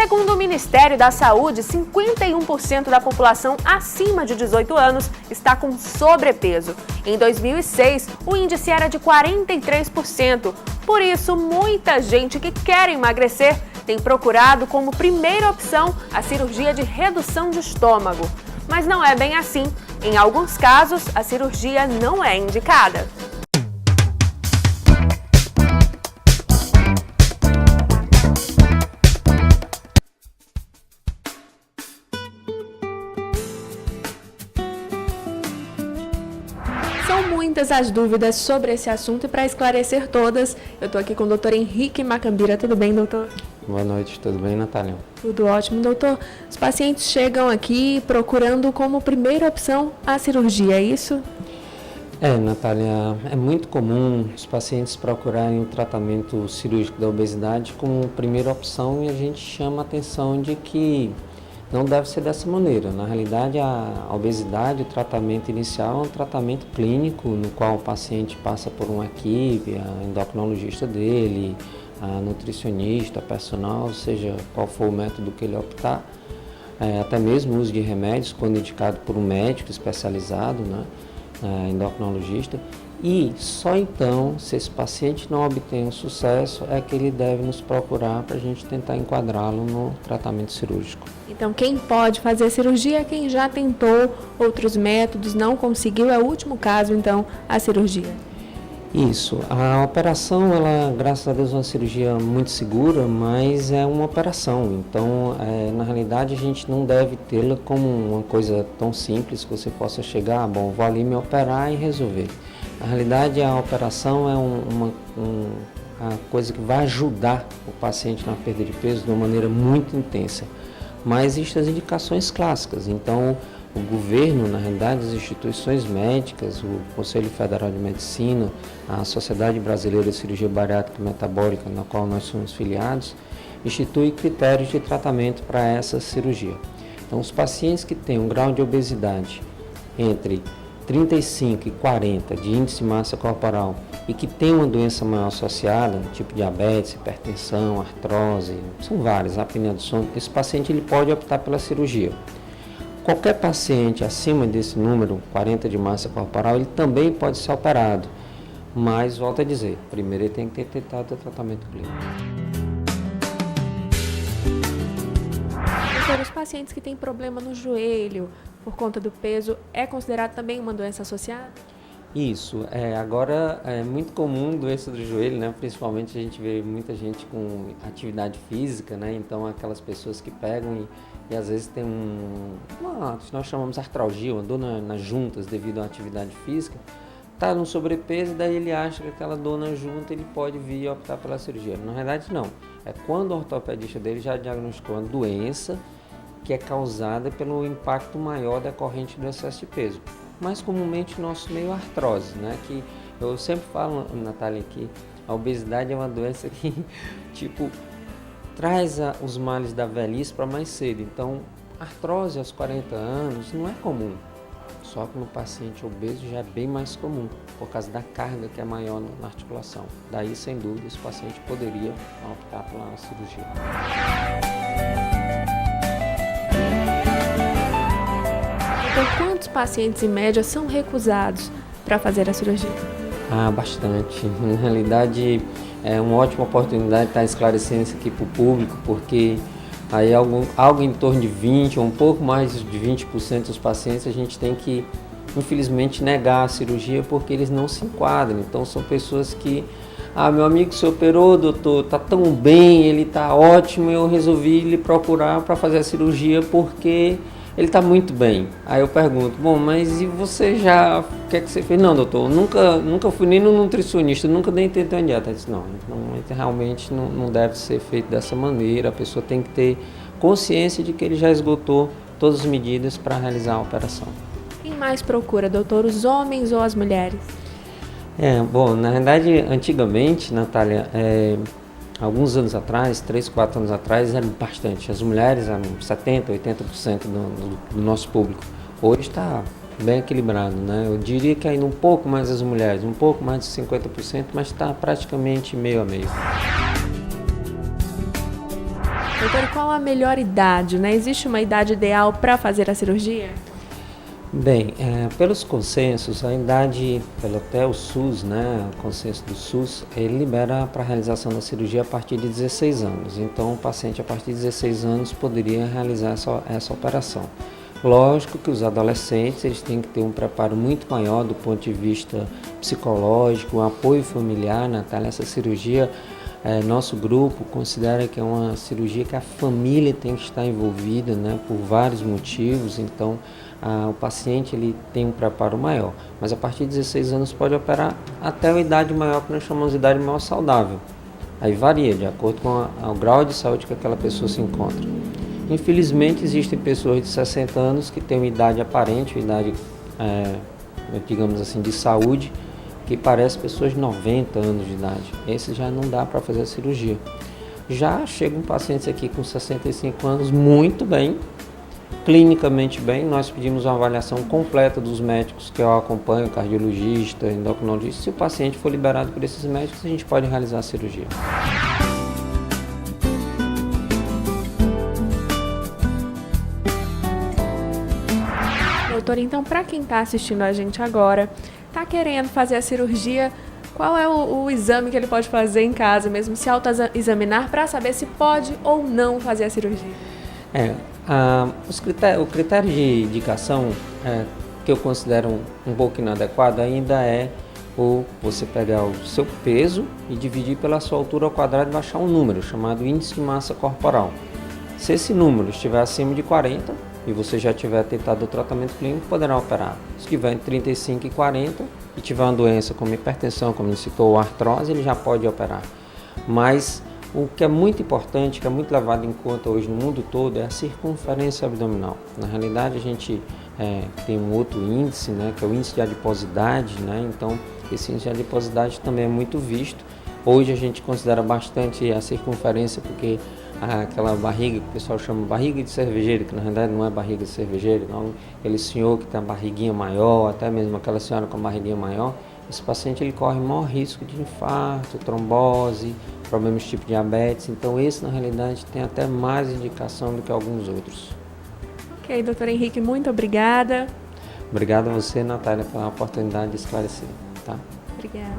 Segundo o Ministério da Saúde, 51% da população acima de 18 anos está com sobrepeso. Em 2006, o índice era de 43%. Por isso, muita gente que quer emagrecer tem procurado como primeira opção a cirurgia de redução de estômago. Mas não é bem assim. Em alguns casos, a cirurgia não é indicada. São muitas as dúvidas sobre esse assunto e para esclarecer todas, eu estou aqui com o doutor Henrique Macambira. Tudo bem, doutor? Boa noite, tudo bem, Natália? Tudo ótimo, doutor. Os pacientes chegam aqui procurando como primeira opção a cirurgia, é isso? Natália, é muito comum os pacientes procurarem o tratamento cirúrgico da obesidade como primeira opção e a gente chama a atenção de que não deve ser dessa maneira. Na realidade, a obesidade, o tratamento inicial é um tratamento clínico no qual o paciente passa por uma equipe, a endocrinologista dele, a nutricionista, personal, seja qual for o método que ele optar, até mesmo o uso de remédios quando indicado por um médico especializado, né, endocrinologista. E só então, se esse paciente não obtém um sucesso, é que ele deve nos procurar para a gente tentar enquadrá-lo no tratamento cirúrgico. Então, quem pode fazer a cirurgia é quem já tentou outros métodos, não conseguiu, é o último caso, então, a cirurgia. Isso, a operação, ela, graças a Deus, é uma cirurgia muito segura, mas é uma operação, então, na realidade, a gente não deve tê-la como uma coisa tão simples que você possa chegar, bom, vou ali me operar e resolver. Na realidade, a operação é uma coisa que vai ajudar o paciente na perda de peso de uma maneira muito intensa, mas existem as indicações clássicas, então, o governo, na realidade, as instituições médicas, o Conselho Federal de Medicina, a Sociedade Brasileira de Cirurgia Bariátrica e Metabólica, na qual nós somos filiados, institui critérios de tratamento para essa cirurgia. Então, os pacientes que têm um grau de obesidade entre 35 e 40 de índice de massa corporal e que têm uma doença maior associada, tipo diabetes, hipertensão, artrose, são várias, apneia do sono, esse paciente ele pode optar pela cirurgia. Qualquer paciente acima desse número, 40 de massa corporal, ele também pode ser operado. Mas, volto a dizer, primeiro ele tem que ter tentado o tratamento clínico. Doutor, os pacientes que têm problema no joelho por conta do peso, é considerado também uma doença associada? Isso, agora é muito comum doença do joelho, né? Principalmente a gente vê muita gente com atividade física, né? Então aquelas pessoas que pegam e às vezes tem nós chamamos artralgia, uma dor nas juntas devido à atividade física, está no sobrepeso e daí ele acha que aquela dor na junta ele pode vir optar pela cirurgia. Na verdade não, é quando o ortopedista dele já diagnosticou uma doença que é causada pelo impacto maior decorrente do excesso de peso. Mais comumente no nosso meio artrose, né? Que eu sempre falo, Natália, que a obesidade é uma doença que traz os males da velhice para mais cedo. Então, artrose aos 40 anos não é comum, só que no paciente obeso já é bem mais comum, por causa da carga que é maior na articulação. Daí, sem dúvida, esse paciente poderia optar pela cirurgia. Então, quantos pacientes em média são recusados para fazer a cirurgia? Bastante. Na realidade, é uma ótima oportunidade estar esclarecendo isso aqui para o público, porque aí algo em torno de 20% ou um pouco mais de 20% dos pacientes a gente tem que, infelizmente, negar a cirurgia porque eles não se enquadram. Então, são pessoas que, meu amigo se operou, doutor, está tão bem, ele está ótimo, eu resolvi lhe procurar para fazer a cirurgia porque ele está muito bem. Aí eu pergunto, bom, mas e você já, o que é que você fez? Não, doutor, nunca fui nem no nutricionista, nunca nem tentei uma dieta. Eu disse, não, realmente não deve ser feito dessa maneira, a pessoa tem que ter consciência de que ele já esgotou todas as medidas para realizar a operação. Quem mais procura, doutor, os homens ou as mulheres? Bom, na verdade, antigamente, Natália, alguns anos atrás, 3, 4 anos atrás, eram bastante. As mulheres eram 70%, 80% do nosso público. Hoje está bem equilibrado, né? Eu diria que ainda um pouco mais as mulheres, um pouco mais de 50%, mas está praticamente meio a meio. Doutor, e qual a melhor idade, né? Existe uma idade ideal para fazer a cirurgia? Bem, pelos consensos, a idade, até o SUS, né, o consenso do SUS, ele libera para a realização da cirurgia a partir de 16 anos. Então, o paciente a partir de 16 anos poderia realizar essa operação. Lógico que os adolescentes eles têm que ter um preparo muito maior do ponto de vista psicológico, um apoio familiar, Natália. Essa cirurgia, nosso grupo considera que é uma cirurgia que a família tem que estar envolvida, né, por vários motivos. Então, o paciente ele tem um preparo maior, mas a partir de 16 anos pode operar até uma idade maior, que nós chamamos de idade maior saudável. Aí varia de acordo com o grau de saúde que aquela pessoa se encontra. Infelizmente existem pessoas de 60 anos que têm uma idade aparente, uma idade, digamos assim, de saúde, que parece pessoas de 90 anos de idade. Esse já não dá para fazer a cirurgia. Já chegam pacientes aqui com 65 anos muito bem, clinicamente bem. Nós pedimos uma avaliação completa dos médicos que eu acompanho, cardiologista, endocrinologista. Se o paciente for liberado por esses médicos, a gente pode realizar a cirurgia. Doutor, então, para quem está assistindo a gente agora, está querendo fazer a cirurgia, qual é o exame que ele pode fazer em casa mesmo, se autoexaminar, para saber se pode ou não fazer a cirurgia? O critério de indicação que eu considero um pouco inadequado ainda é você pegar o seu peso e dividir pela sua altura ao quadrado e baixar um número chamado índice de massa corporal. Se esse número estiver acima de 40 e você já tiver tentado o tratamento clínico, poderá operar. Se estiver entre 35 e 40 e tiver uma doença como hipertensão, como ele citou, ou artrose, ele já pode operar. Mas o que é muito importante, que é muito levado em conta hoje no mundo todo, é a circunferência abdominal. Na realidade, a gente tem um outro índice, né, que é o índice de adiposidade, né? Então, esse índice de adiposidade também é muito visto. Hoje a gente considera bastante a circunferência, porque aquela barriga que o pessoal chama barriga de cervejeiro, que na realidade não é barriga de cervejeiro, não. Aquele senhor que tem a barriguinha maior, até mesmo aquela senhora com a barriguinha maior, esse paciente ele corre maior risco de infarto, trombose, problemas tipo diabetes. Então esse na realidade tem até mais indicação do que alguns outros. Ok, doutor Henrique, muito obrigada. Obrigado a você, Natália, pela oportunidade de esclarecer. Tá? Obrigada.